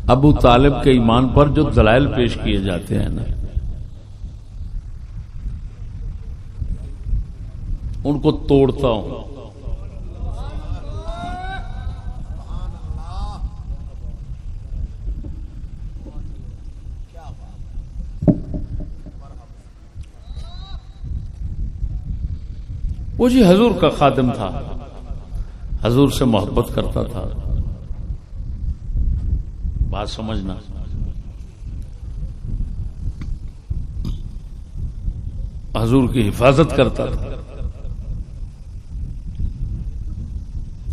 ابو طالب کے ایمان پر جو دلائل پیش کیے جاتے ہیں نا، ان کو توڑتا ہوں. وہ جی حضور کا خادم تھا، حضور سے محبت کرتا تھا، بات سمجھنا. حضور کی حفاظت کرتا تھا،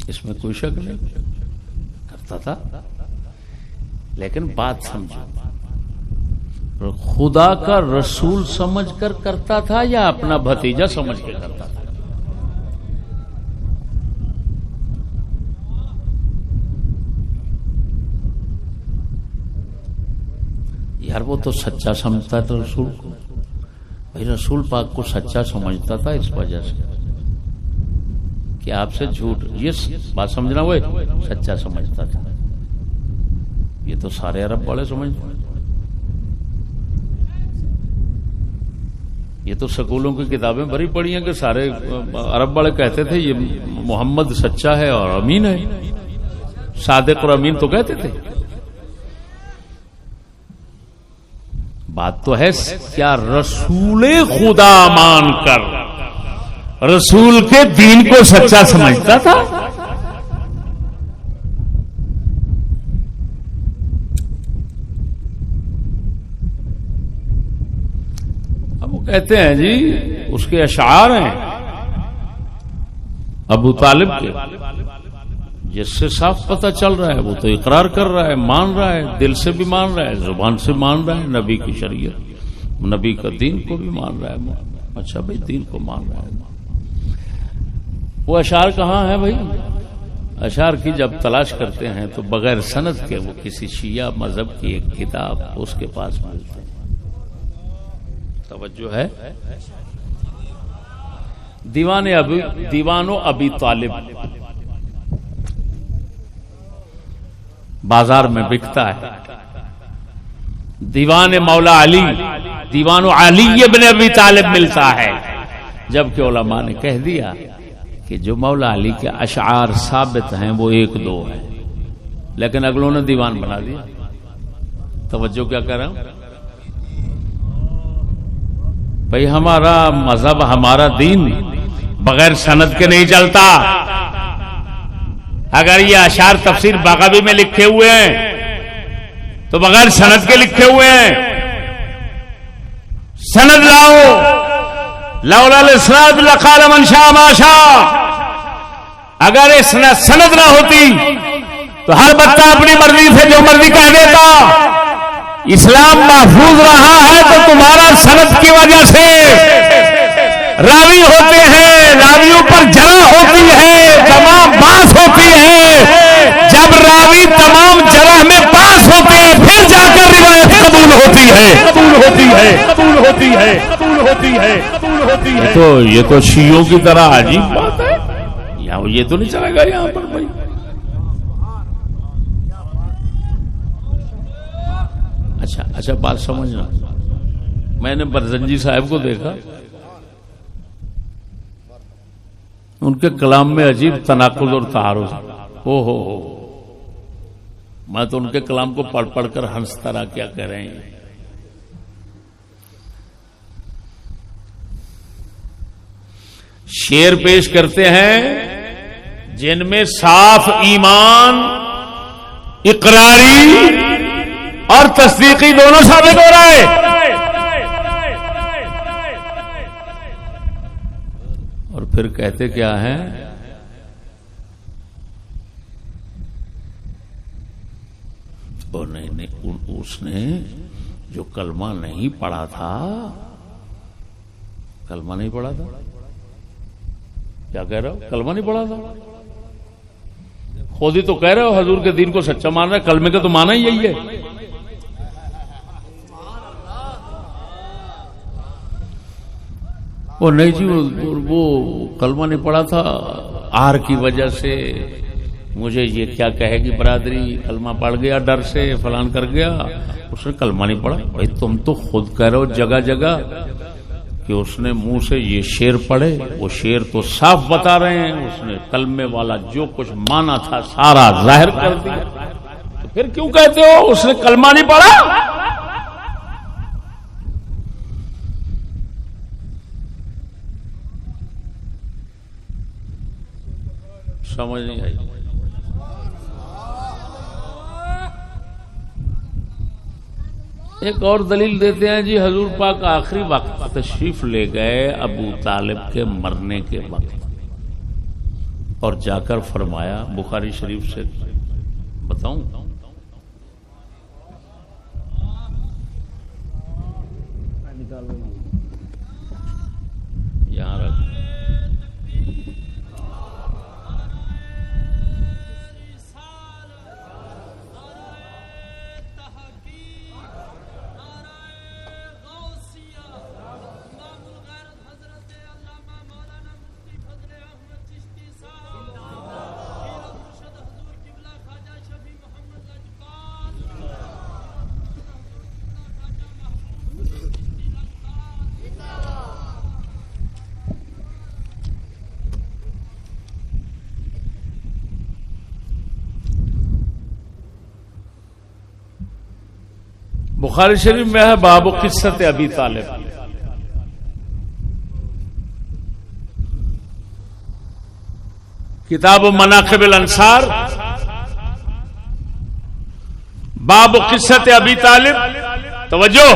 اس میں کوئی شک نہیں، کرتا تھا. لیکن بات سمجھو، خدا کا رسول سمجھ کر کرتا تھا یا اپنا بھتیجا سمجھ کے کرتا تھا؟ یار وہ تو سچا سمجھتا تھا رسول کو، بھائی رسول پاک کو سچا سمجھتا تھا اس وجہ سے کہ آپ سے جھوٹ، یہ بات سمجھنا، وہ سچا سمجھتا تھا. یہ تو سارے عرب والے سمجھتے ہیں. یہ تو سکولوں کی کتابیں بھری پڑی ہیں کہ سارے عرب والے کہتے تھے یہ محمد سچا ہے اور امین ہے، صادق اور امین تو کہتے تھے. بات تو ہے کیا رسول خدا مان کر رسول کے دین کو سچا سمجھتا تھا؟ اب وہ کہتے ہیں جی اس کے اشعار ہیں ابو طالب کے، جس سے صاف پتہ چل رہا ہے وہ تو اقرار کر رہا ہے، مان رہا ہے، دل سے بھی مان رہا ہے، زبان سے مان رہا ہے، نبی کی شریعت، نبی کا دین کو بھی مان رہا ہے. اچھا بھائی دین کو مان رہا ہے. وہ اشعار کہاں ہیں بھائی؟ اشعار کی جب تلاش کرتے ہیں تو بغیر سند کے وہ کسی شیعہ مذہب کی ایک کتاب اس کے پاس ملتے ہیں. توجہ ہے. دیوان و ابی طالب بازار میں بکتا ہے. دیوان مولا علی، دیوان علی ابن ابی طالب ملتا ہے. جبکہ علماء نے کہہ دیا کہ جو مولا علی کے اشعار ثابت ہیں وہ ایک دو ہیں، لیکن اگلوں نے دیوان بنا دیا. توجہ کیا کر رہا ہوں بھائی؟ ہمارا مذہب، ہمارا دین بغیر سند کے نہیں چلتا. اگر یہ اشعار تفسیر باغوی میں لکھے ہوئے ہیں تو بغیر سند کے لکھے ہوئے ہیں. سند لاؤ. لولا الاسناد لقال من شاء ما شاء. اگر سند نہ ہوتی تو ہر بچہ اپنی مرضی سے جو مرضی کہہ دیتا. اسلام محفوظ رہا ہے تو تمہارا سند کی وجہ سے راوی ہوتے ہیں، راویوں پر جرح ہوتی ہے، تمام باس ہوتی ہے. جب راوی تمام جرح میں پاس ہوتے ہیں پھر جا کر روایت قبول ہوتی ہے، قبول ہوتی ہے، قبول ہوتی ہے، قبول ہوتی ہے، قبول ہوتی ہے. تو یہ تو شیعوں کی طرح عجیب بات ہے. یہاں یہ تو نہیں چلے گا یہاں پر بھائی. اچھا بات سمجھنا. میں نے برزنجی صاحب کو دیکھا، ان کے کلام میں عجیب تناقض اور تعارض. او ہو میں تو ان کے کلام کو پڑھ پڑھ کر ہنستا رہا. کیا کہہ رہے ہیں؟ شعر پیش کرتے ہیں جن میں صاف ایمان، اقراری اور تصدیقی دونوں ثابت ہو رہا ہے. اور پھر کہتے کیا ہیں؟ اور نہیں اس نے جو کلمہ نہیں پڑھا تھا، کلمہ نہیں پڑھا تھا. کیا کہہ رہے ہو؟ کلمہ نہیں پڑھا تھا. خود ہی تو کہہ رہے ہو حضور کے دین کو سچا مان رہا ہے، کلمے کا تو مانا ہی یہی ہے. وہ نہیں جی وہ کلمہ نہیں پڑھا تھا، آر کی وجہ سے مجھے یہ کیا کہے گی برادری، کلمہ پڑھ گیا ڈر سے، فلان کر گیا. اس نے کلمہ نہیں پڑھا. بھائی تم تو خود کہہ رہے ہو جگہ جگہ کہ اس نے منہ سے یہ شعر پڑھے، وہ شعر تو صاف بتا رہے ہیں اس نے کلمے والا جو کچھ مانا تھا سارا ظاہر کر دیا. تو پھر کیوں کہتے ہو اس نے کلمہ نہیں پڑھا؟ سمجھ نہیں آئی. ایک اور دلیل دیتے ہیں جی، حضور پاک آخری وقت تشریف لے گئے ابو طالب کے مرنے کے وقت، اور جا کر فرمایا، بخاری شریف سے بتاؤں، یہاں رکھ، بخاری شریف میں ہے باب قصت ابی طالب. کتاب مناقب الانصار باب قصت ابی طالب. توجہ،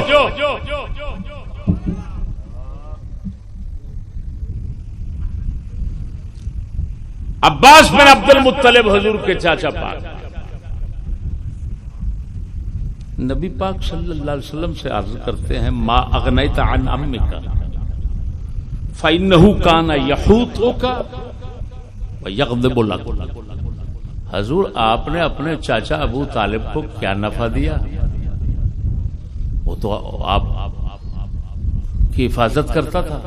عباس بن عبد المطلب حضور کے چاچا پاک نبی پاک صلی اللہ علیہ وسلم سے عرض کرتے ہیں، ما اغنیت عن امک فانہ کان یحوطک ویغضب لک. حضور آپ نے اپنے چاچا ابو طالب کو کیا نفع دیا؟ وہ تو آپ کی حفاظت کرتا تھا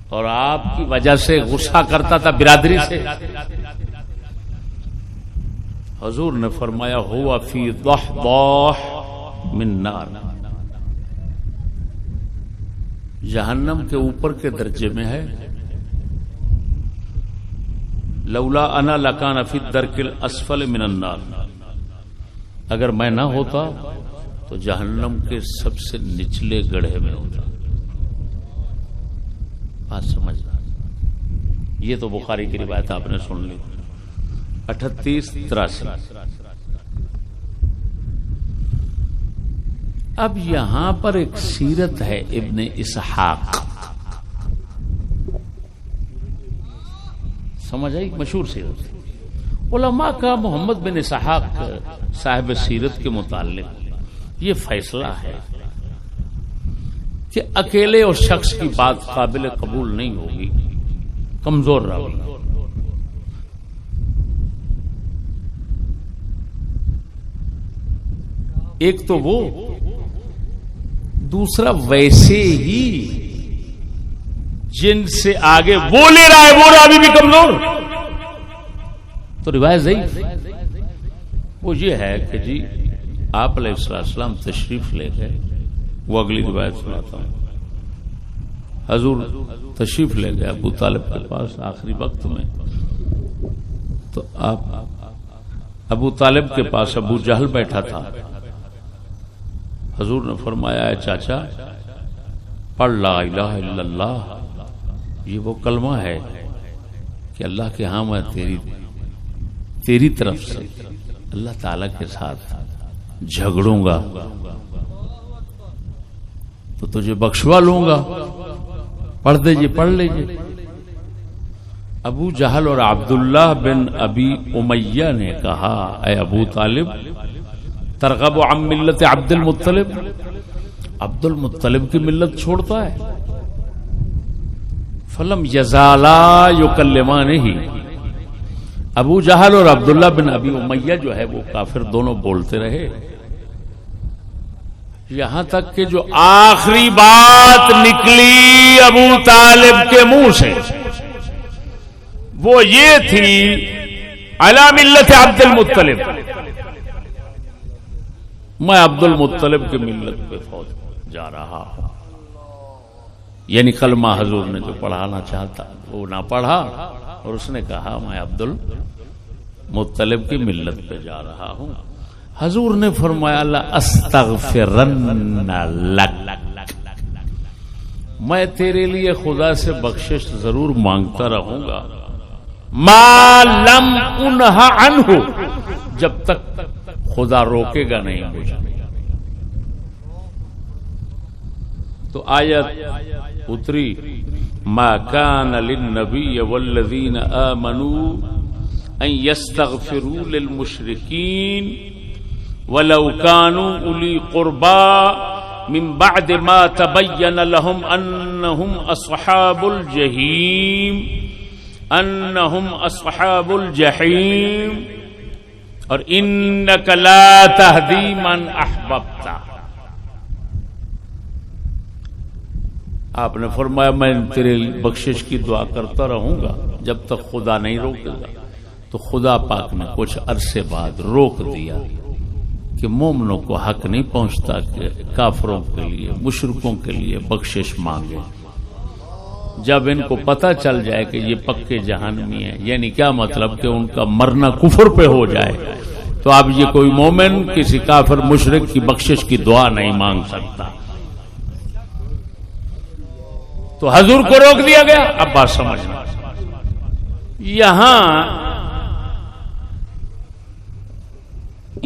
اور آپ کی وجہ سے غصہ کرتا تھا برادری سے. حضور نے فرمایا ہوا فی ضحضاح من نار، جہنم کے اوپر کے درجے میں ہے. لولا انا لکان فی الدرک الاسفل من النار، اگر میں نہ ہوتا تو جہنم کے سب سے نچلے گڑھے میں ہوتا. بات سمجھ، یہ تو بخاری کی روایت آپ نے سن لی. 38-83. اب یہاں پر ایک سیرت ہے ابن اسحاق، سمجھ آئی؟ مشہور سیرت. علماء کا محمد بن اسحاق صاحب سیرت کے متعلق یہ فیصلہ ہے کہ اکیلے اور شخص کی بات قابل قبول نہیں ہوگی، کمزور راوی. ایک تو وہ، دوسرا ویسے ہی جن سے آگے وہ لے رہا ہے وہ راوی بھی کمزور، تو روایت ضعیف. وہ یہ ہے کہ جی آپ علیہ السلام تشریف لے گئے، وہ اگلی روایت سناتا ہوں. حضور تشریف لے گئے ابو طالب کے پاس آخری وقت میں، تو آپ ابو طالب کے پاس ابو جہل بیٹھا تھا. حضور نے فرمایا، اے چاچا پڑھ لا الہ الا اللہ. یہ وہ کلمہ ہے کہ اللہ کے ہاں میں تیری طرف سے اللہ تعالی کے ساتھ جھگڑوں گا تو تجھے بخشوا لوں گا. پڑھ دیجئے، پڑھ لیجئے. ابو جہل اور عبداللہ بن ابی امیہ نے کہا، اے ابو طالب ترغب عن ملت عبد المطلب، عبد المطلب کی ملت چھوڑتا ہے؟ فلم یزالا یکلمانہ، ابو جہل اور عبداللہ بن ابی امیہ جو ہے وہ کافر دونوں بولتے رہے، یہاں تک کہ جو آخری بات نکلی ابو طالب کے منہ سے وہ یہ تھی علی ملت عبد المطلب، میں عبد المطلب کی ملت پہ فوت جا رہا ہوں. یعنی کلمہ حضور نے جو پڑھانا چاہتا وہ نہ پڑھا، اور اس نے کہا میں عبد المطلب کی ملت پہ جا رہا ہوں. حضور نے فرمایا لا استغفرن لک، میں تیرے لیے خدا سے بخشش ضرور مانگتا رہوں گا، ما لم انہ عنہ، جب تک خدا روکے گا نہیں مجھے. تو آیت اتری ما کان للنبی والذین آمنوا ان یستغفروا للمشرکین ولو كانوا اولی قربا من بعد ما تبین لهم انہم اصحاب الجحیم اور انک لا تہدی من احببت. آپ نے فرمایا میں تیرے بخشش کی دعا کرتا رہوں گا جب تک خدا نہیں روکے گا. تو خدا پاک نے کچھ عرصے بعد روک دیا کہ مومنوں کو حق نہیں پہنچتا کہ کافروں کے لیے مشرکوں کے لیے بخشش مانگے. جب ان کو پتہ چل جائے کہ یہ پکے جہنمی ہیں، یعنی کیا مطلب کہ ان کا مرنا کفر پہ ہو جائے، تو اب یہ کوئی مومن کسی کافر مشرک کی بخشش کی دعا نہیں مانگ سکتا. تو حضور کو روک دیا گیا. اب بات سمجھنا، یہاں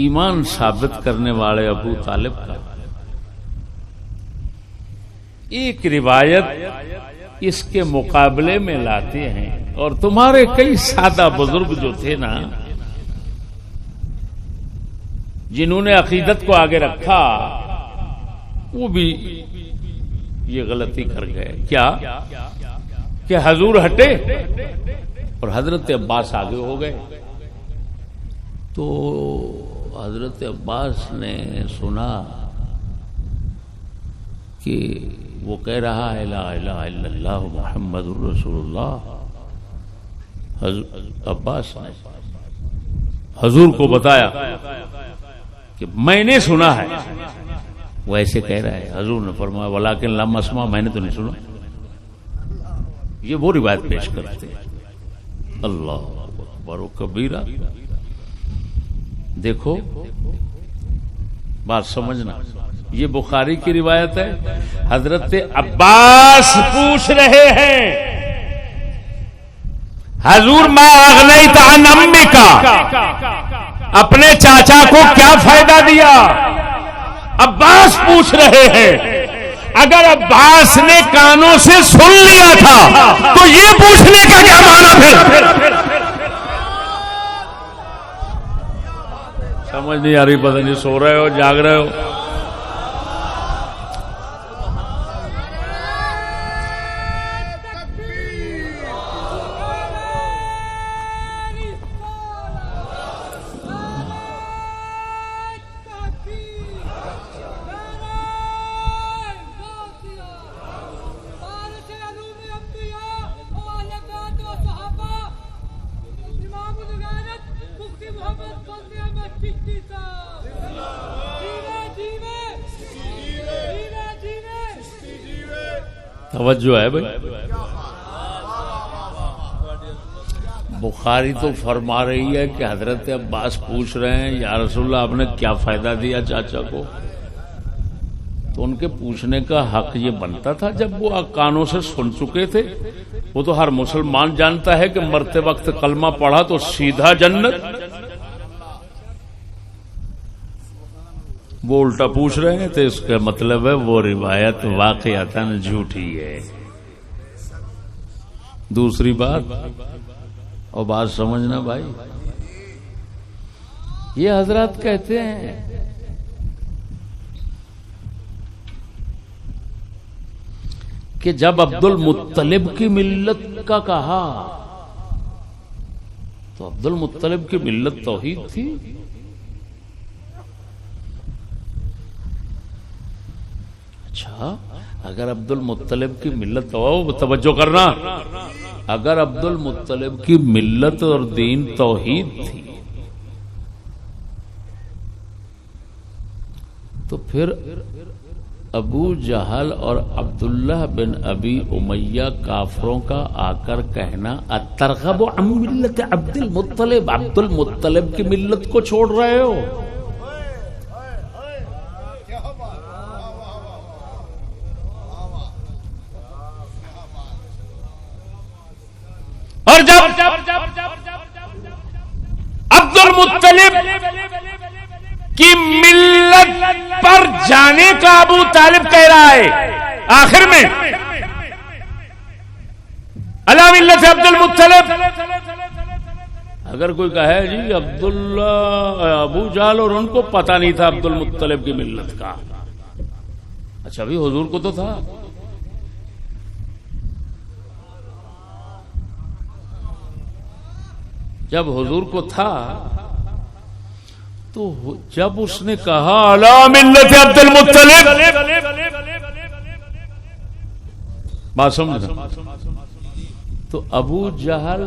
ایمان ثابت کرنے والے ابو طالب کا ایک روایت اس کے مقابلے میں لاتے ہیں، اور تمہارے کئی سادہ بزرگ جو تھے نا، جنہوں نے عقیدت کو آگے رکھا، وہ بھی یہ غلطی کر گئے. کیا کہ حضور ہٹے اور حضرت عباس آگے ہو گئے. تو حضرت عباس نے سنا کہ وہ کہہ رہا ہے لا الہ الا اللہ محمد الرسول اللہ. عباس نے حضور کو بتایا کہ میں نے سنا ہے، وہ ایسے کہہ رہا ہے. حضور نے فرمایا ولیکن لم اسمع، میں نے تو نہیں سنا. یہ وہ روایت پیش کرتے ہیں. اللہ اکبر و کبیرہ. دیکھو بات سمجھنا، یہ بخاری کی روایت ہے. حضرت عباس پوچھ رہے ہیں حضور ما اغنیت عن امک، اپنے چاچا کو کیا فائدہ دیا؟ عباس پوچھ رہے ہیں. اگر عباس نے کانوں سے سن لیا تھا تو یہ پوچھنے کا کیا معنی پھر؟ سمجھ نہیں آ رہی، پتہ نہیں سو رہے ہو جاگ رہے ہو. توجہ ہے بھائی. بخاری تو فرما رہی ہے کہ حضرت عباس پوچھ رہے ہیں یا رسول اللہ آپ نے کیا فائدہ دیا چاچا کو؟ تو ان کے پوچھنے کا حق یہ بنتا تھا جب وہ کانوں سے سن چکے تھے. وہ تو ہر مسلمان جانتا ہے کہ مرتے وقت کلمہ پڑھا تو سیدھا جنت. وہ الٹا پوچھ رہے ہیں تو اس کا مطلب ہے وہ روایت واقعتاً جھوٹی ہے. دوسری بات، اور بات سمجھنا بھائی، یہ حضرات کہتے ہیں کہ جب عبد المطلب کی ملت کا کہا تو عبد المطلب کی ملت توحید تھی. اچھا، اگر عبد المطلب کی ملت توجہ کرنا، اگر عبد المطلب کی ملت اور دین توحید تھی تو پھر ابو جہل اور عبداللہ بن ابی امیہ کافروں کا آ کر کہنا اترغب عن ملت عبد المطلب، عبد المطلب کی ملت کو چھوڑ رہے ہو. اور جب عبد المطلب کی ملت پر جانے کا ابو طالب کہہ رہا ہے آخر میں علی ملت عبد المطلب، اگر کوئی کہے جی عبداللہ ابو جہل اور ان کو پتہ نہیں تھا عبد المطلب کی ملت کا، اچھا بھی حضور کو تو تھا. جب حضور کو تھا تو جب اس نے کہا علی ملت عبد المطلب، بات سمجھنا، تو ابو جہل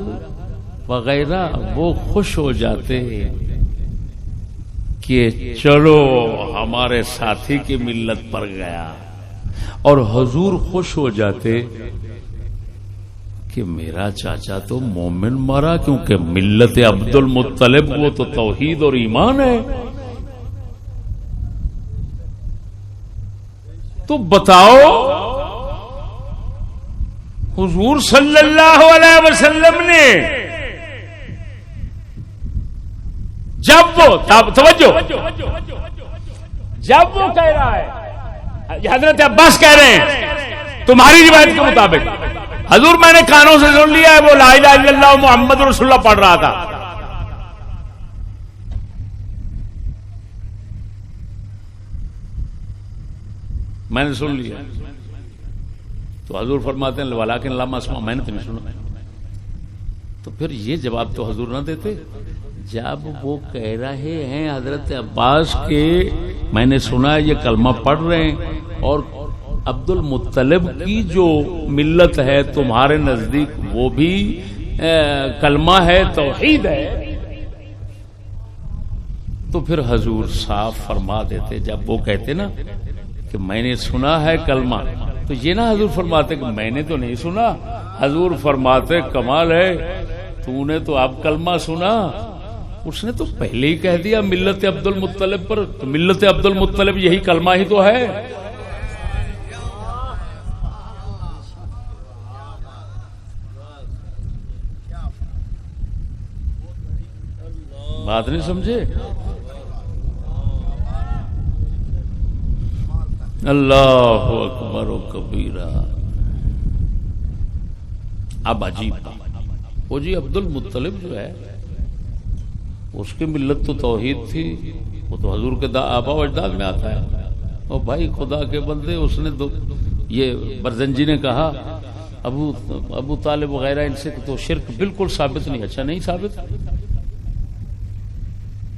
وغیرہ وہ خوش ہو جاتے کہ چلو ہمارے ساتھی کی ملت پر گیا، اور حضور خوش ہو جاتے کہ میرا چاچا تو مومن مرا، کیونکہ ملت عبد المطلب وہ تو توحید اور ایمان ہے. تو بتاؤ حضور صلی اللہ علیہ وسلم نے جب وہ توجہ جب وہ کہہ رہا ہے، حضرت عباس کہہ رہے ہیں تمہاری روایت کے مطابق، حضور میں نے کانوں سے سن لیا ہے وہ لا الہ الا اللہ محمد رسول اللہ پڑھ رہا تھا. میں نے سن لیا. تو حضور فرماتے ہیں ولیکن لم اسمع، میں نے تو نہیں سنا. تو پھر یہ جواب تو حضور نہ دیتے جب وہ کہہ رہے ہیں حضرت عباس کے میں نے سنا یہ کلمہ پڑھ رہے ہیں، اور عبد المطلب کی جو ملت ہے تمہارے نزدیک وہ بھی کلمہ ہے، توحید ہے. تو پھر حضور صاف فرما دیتے جب وہ کہتے نا کہ میں نے سنا ہے کلمہ، تو یہ نہ حضور فرماتے کہ میں نے تو نہیں سنا، حضور فرماتے کمال ہے تو نے تو اب کلمہ سنا، اس نے تو پہلے ہی کہہ دیا ملت عبد المطلب پر، تو ملت عبد المطلب یہی کلمہ ہی تو ہے. بات نہیں سمجھے؟ اللہ اکبر و کبیرہ. اب عجیب وہ جی عبد المطلب جو ہے اس کی ملت تو توحید تھی، وہ تو حضور کے آبا و اجداد میں آتا ہے. اور بھائی خدا کے بندے اس نے یہ برزنجی نے کہا ابو طالب وغیرہ ان سے تو شرک بالکل ثابت نہیں. اچھا نہیں ثابت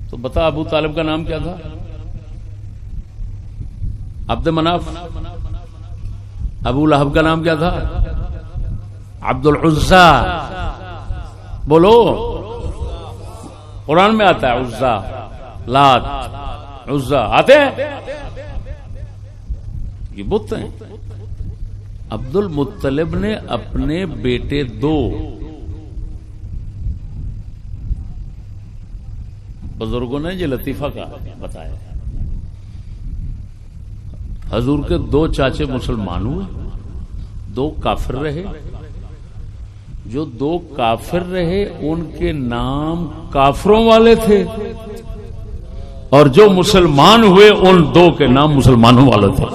تو بتا ابو طالب کا نام کیا تھا؟ عبد مناف. ابو لہب کا نام کیا تھا؟ عبد العزا. بولو قرآن میں آتا ہے عزا، لات، عزا آتے ہیں، یہ بت ہیں. عبد المطلب نے اپنے بیٹے دو بزرگوں نے یہ لطیفہ کا بتایا، حضور کے دو چاچے مسلمان ہوئے، دو کافر رہے. جو دو کافر رہے ان کے نام کافروں والے تھے، اور جو مسلمان ہوئے ان دو کے نام مسلمانوں والے تھے.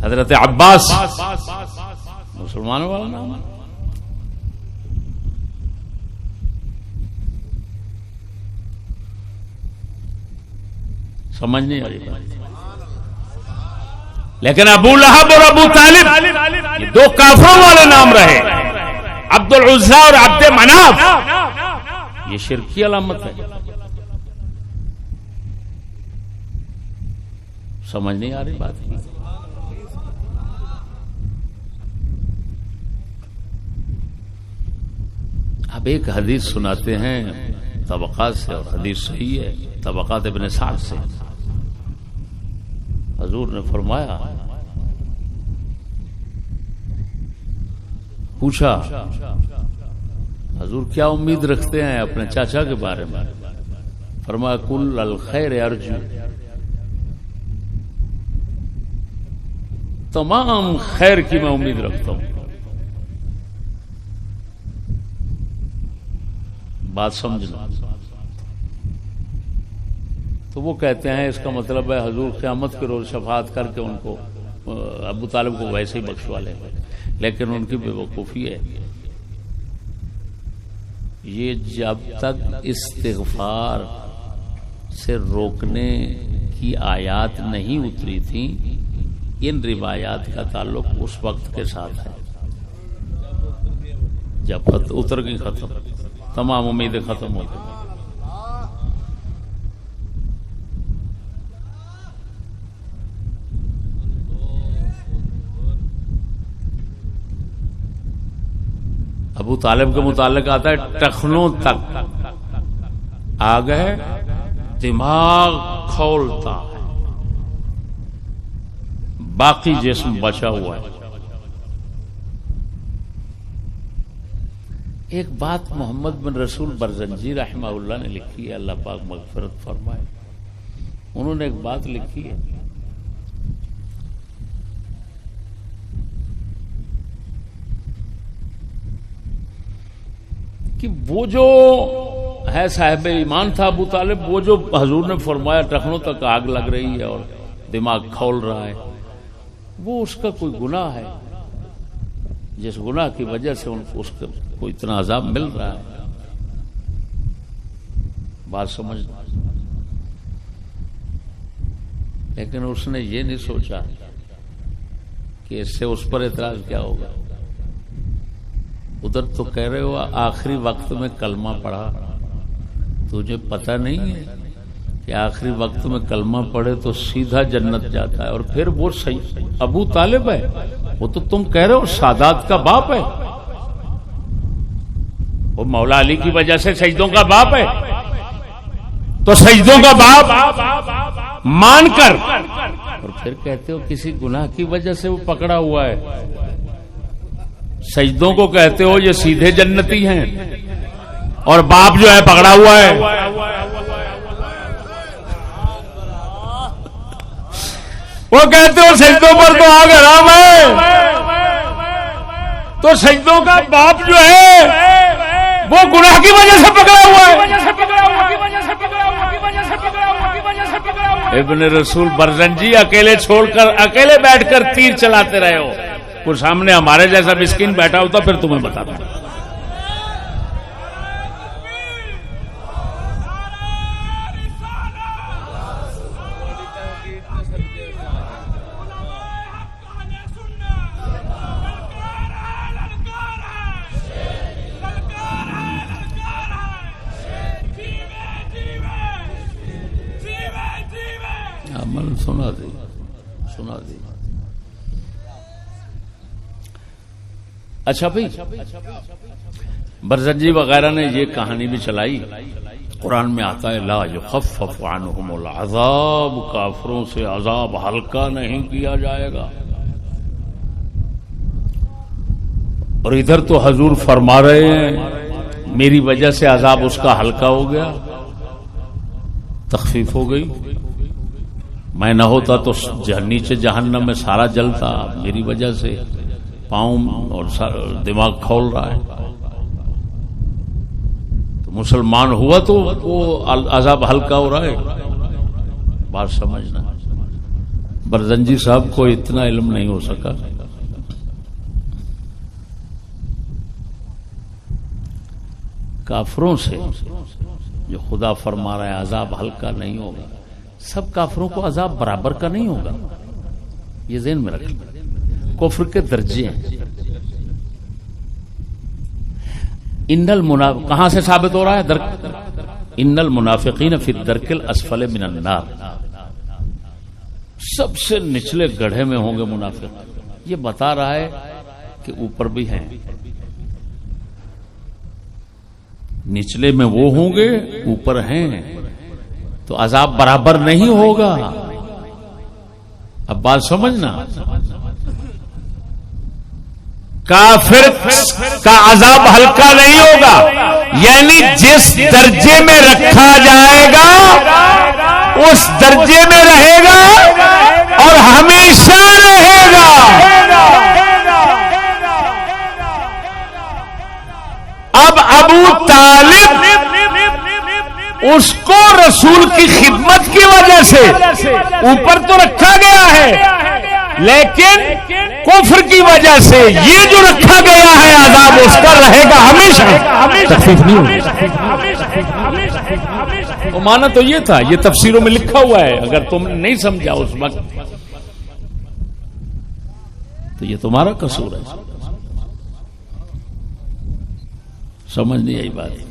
حضرت عباس مسلمانوں والا نام ہے. سمجھ نہیں آ رہی بات. لیکن ابو لہب اور ابو طالب یہ دو کافروں والے نام رہے. عبد العزا اور عبد مناف یہ شرک کی علامت ہے. سمجھ نہیں آ رہی بات کی؟ اب ایک حدیث سناتے ہیں طبقات سے، اور حدیث صحیح ہے، طبقات ابن سعد سے. حضور نے فرمایا، پوچھا حضور کیا امید رکھتے ہیں اپنے چاچا کے بارے میں؟ فرمایا کل الخیر ارجو، تمام خیر کی میں امید رکھتا ہوں. بات سمجھنا. تو وہ کہتے ہیں اس کا مطلب ہے حضور قیامت کے روز شفاعت کر کے ان کو، ابو طالب کو ویسے ہی بخشوا لیں گے. لیکن ان کی بے وقوفی ہے. یہ جب تک استغفار سے روکنے کی آیات نہیں اتری تھیں، ان روایات کا تعلق اس وقت کے ساتھ ہے. جب اتر گئی ختم، تمام امیدیں ختم ہو گئی. ابو طالب کے متعلق آتا ہے ٹخنوں تک آ گئے، دماغ کھولتا ہے، باقی جسم بچا ہوا ہے. ایک بات محمد بن رسول برزنجی رحمہ اللہ نے لکھی ہے، اللہ پاک مغفرت فرمائے. انہوں نے ایک بات لکھی ہے، کہ وہ جو ہے صاحب ایمان تھا ابو طالب، وہ جو حضور نے فرمایا ٹخنوں تک آگ لگ رہی ہے اور دماغ کھول رہا ہے، وہ اس کا کوئی گناہ ہے جس گناہ کی وجہ سے ان کو اس کو اتنا عذاب مل رہا ہے. بات سمجھنا. لیکن اس نے یہ نہیں سوچا کہ اس سے اس پر اعتراض کیا ہوگا. ادھر تو کہہ رہے ہو آخری وقت میں کلمہ پڑھا، تجھے پتہ نہیں ہے کہ آخری وقت میں کلمہ پڑھے تو سیدھا جنت جاتا ہے. اور پھر وہ ابو طالب ہے، وہ تو تم کہہ رہے ہو سادات کا باپ ہے، وہ مولا علی کی وجہ سے سجدوں کا باپ ہے. تو سجدوں کا باپ مان کر اور پھر کہتے ہو کسی گناہ کی وجہ سے وہ پکڑا ہوا ہے. سجدوں کو کہتے ہو یہ سیدھے جنتی ہیں، اور باپ جو ہے پکڑا ہوا ہے. وہ کہتے ہو سجدوں پر تو آگ حرام ہے، تو سجدوں کا باپ جو ہے وہ گناہ کی وجہ سے پکڑا ہوا ہے. ابن رسول برزنجی اکیلے چھوڑ کر، اکیلے بیٹھ کر تیر چلاتے رہے ہو. کوئی سامنے ہمارے جیسا مسکین بیٹھا ہوتا پھر تمہیں بتاتا. سنا دی. اچھا بھائی، برزنجی وغیرہ نے یہ کہانی بھی چلائی. قرآن میں آتا ہے لا یخفف عنہم العذاب، کافروں سے عذاب ہلکا نہیں کیا جائے گا. اور ادھر تو حضور فرما رہے ہیں میری وجہ سے عذاب اس کا ہلکا ہو گیا، تخفیف ہو گئی. میں نہ ہوتا تو نیچے جہنم میں سارا جلتا، میری وجہ سے پاؤں اور دماغ کھول رہا ہے. تو مسلمان ہوا تو وہ عذاب ہلکا ہو رہا ہے. بات سمجھنا. برزنجی صاحب کو اتنا علم نہیں ہو سکا. کافروں سے جو خدا فرما رہا ہے عذاب ہلکا نہیں ہوگا، سب کافروں کو عذاب برابر کا نہیں ہوگا. یہ ذہن میں رکھیں. کفر کے درجے ہیں. کہاں سے ثابت ہو رہا ہے؟ ان المنافقین فی الدرک الاسفل من النار. سب سے نچلے گڑھے میں ہوں گے منافق. یہ بتا رہا ہے کہ اوپر بھی ہیں. نچلے میں وہ ہوں گے اوپر ہیں تو عذاب برابر نہیں ہوگا. اب بات سمجھنا, کافر کا عذاب ہلکا نہیں ہوگا, یعنی جس درجے میں رکھا جائے گا اس درجے میں رہے گا اور ہمیشہ رہے گا. اب ابو طالب اس کو رسول کی خدمت کی وجہ سے اوپر تو رکھا گیا ہے, لیکن کفر کی وجہ سے یہ جو رکھا گیا ہے عذاب اس کا رہے گا ہمیشہ, تخفیف نہیں ہوگی. تو مانا تو یہ تھا, یہ تفسیروں میں لکھا ہوا ہے. اگر تم نے نہیں سمجھا اس وقت تو یہ تمہارا قصور ہے. سمجھ نہیں آئی بات.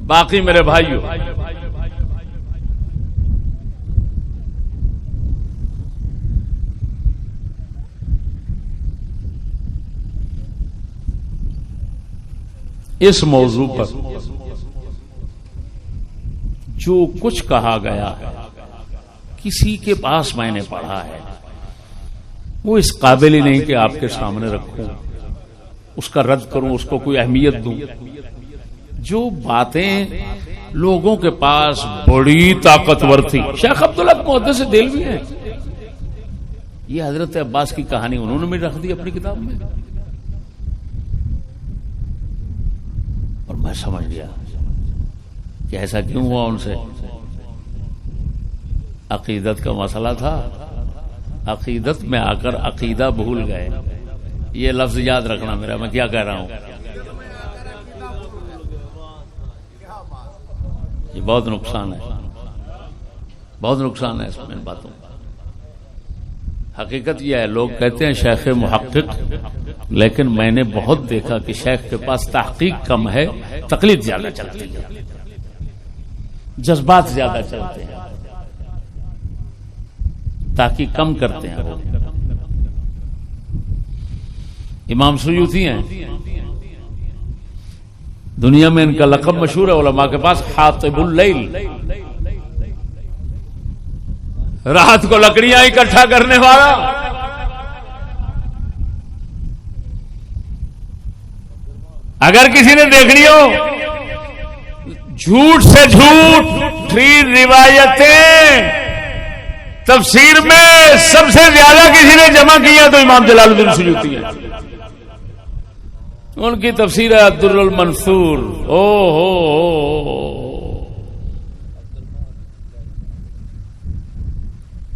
باقی میرے بھائیوں, اس موضوع پر جو کچھ کہا گیا ہے کسی کے پاس میں نے پڑھا ہے, وہ اس قابل ہی نہیں کہ آپ کے سامنے رکھوں, اس کا رد کروں, اس کو کوئی اہمیت دوں. جو باتیں لوگوں کے پاس بڑی طاقتور تھی. شیخ عبداللہ محدث دہلوی ہیں, یہ حضرت عباس کی کہانی انہوں نے بھی رکھ دی اپنی کتاب میں, اور میں سمجھ گیا کہ ایسا کیوں ہوا. ان سے عقیدت کا مسئلہ تھا, عقیدت میں آ کر عقیدہ بھول گئے. یہ لفظ یاد رکھنا میرا, میں کیا کہہ رہا ہوں. یہ بہت نقصان ہے, بہت نقصان ہے اس میں ان باتوں. حقیقت یہ ہے, لوگ کہتے ہیں شیخ محقق, لیکن میں نے بہت دیکھا کہ شیخ کے پاس تحقیق کم ہے, تقلید زیادہ چلتی ہے, جذبات زیادہ چلتے ہیں, تحقیق کم کرتے ہیں. وہ امام سیوطی ہیں, دنیا میں ان کا لقب مشہور ہے علماء کے پاس, حاطب اللیل, رات کو لکڑیاں اکٹھا کرنے والا. اگر کسی نے دیکھنی ہو جھوٹ سے جھوٹ روایتیں تفسیر میں سب سے زیادہ کسی نے جمع کیا تو امام جلال الدین سیوطی ہیں. ان کی تفسیر ہے الدر المنثور. او ہو,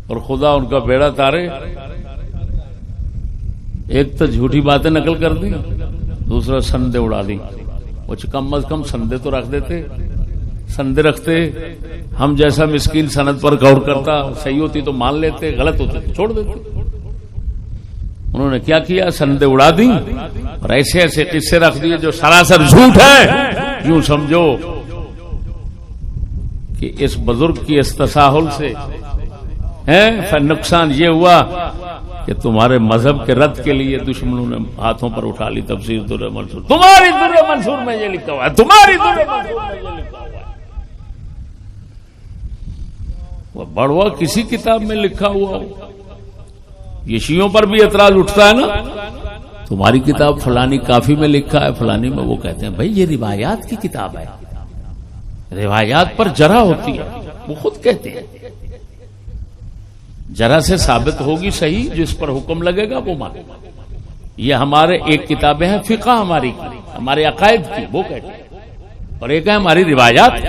اور خدا ان کا بیڑا تارے. ایک تو جھوٹی باتیں نقل کر دی, دوسرا سندے اڑا دی. وہ کم از کم سندے تو رکھ دیتے, سندے رکھتے, ہم جیسا مسکین سند پر غور کرتا, صحیح ہوتی تو مان لیتے, غلط ہوتے تو چھوڑ دیتے. انہوں نے کیا کیا, سندے اڑا دی اور ایسے ایسے قصے رکھ دیے جو سراسر جھوٹ ہے. یوں سمجھو کہ اس بزرگ کی اس تساہل سے نقصان یہ ہوا کہ تمہارے مذہب کے رد کے لیے دشمنوں نے ہاتھوں پر اٹھا لی تفسیر در منصور. تمہاری در منصور میں یہ لکھا ہوا ہے, تمہاری در منصور میں یہ لکھا ہوا ہے. وہ بڑوا کسی کتاب میں لکھا ہوا ہو. یہ شیعوں پر بھی اعتراض اٹھتا ہے نا, تمہاری کتاب فلانی کافی میں لکھا ہے, فلانی میں. وہ کہتے ہیں بھائی یہ روایات کی کتاب ہے, روایات پر جرح ہوتی ہے. وہ خود کہتے ہیں جرح سے ثابت ہوگی صحیح, جس پر حکم لگے گا وہ مانے. یہ ہمارے ایک کتابیں ہیں فقہ ہماری کی, ہمارے عقائد کی, وہ کہتے ہیں, اور ایک ہے ہماری روایات کی.